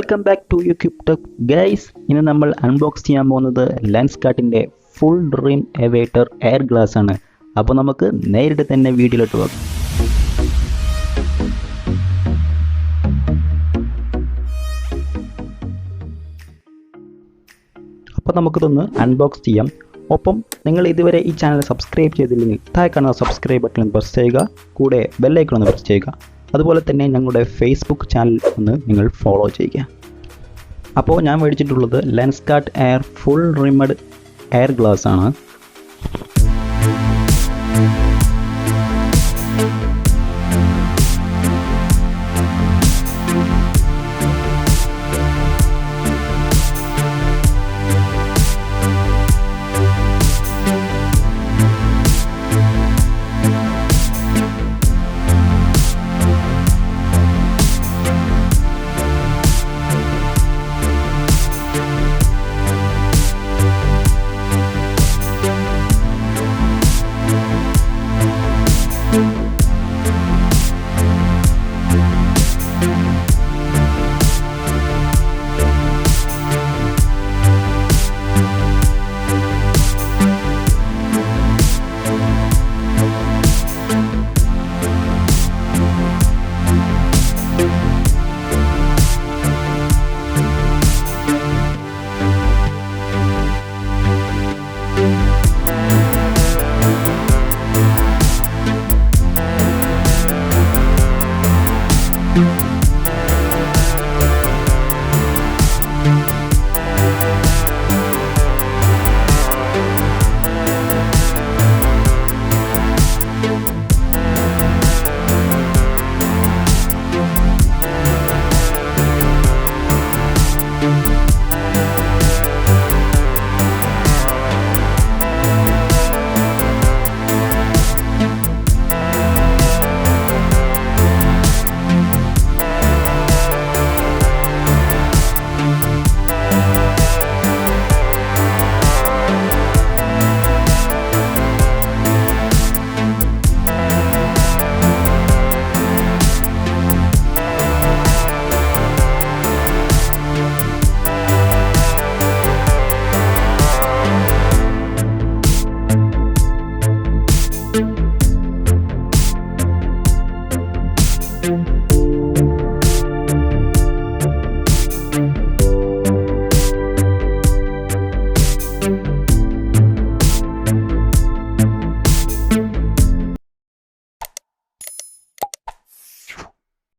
Welcome back to UCube tech guys. ഇന്ന് നമ്മൾ unbox ചെയ്യാൻ പോകുന്നത് ലെൻസ്കാർട്ടിൻ്റെ ഫുൾ ഡ്രീം എവേറ്റർ എയർ ഗ്ലാസ് ആണ്. അപ്പോൾ നമുക്ക് നേരിട്ട് തന്നെ വീഡിയോയിലോട്ട് പോകാം. അപ്പോൾ നമുക്കിതൊന്ന് അൺബോക്സ് ചെയ്യാം. ഒപ്പം നിങ്ങൾ ഇതുവരെ ഈ ചാനൽ സബ്സ്ക്രൈബ് ചെയ്തില്ലെങ്കിൽ താഴെ കാണുന്ന സബ്സ്ക്രൈബ് ബട്ടൺ പ്രസ് ചെയ്യുക. കൂടെ ബെല്ലൈക്കൺ ഒന്ന് പ്രസ് ചെയ്യുക. അതുപോലെ തന്നെ ഞങ്ങളുടെ ഫേസ്ബുക്ക് ചാനൽ ഒന്ന് നിങ്ങൾ ഫോളോ ചെയ്യുക. അപ്പോൾ ഞാൻ മേടിച്ചിട്ടുള്ളത് Lenskart air full rimmed air glass ആണ്.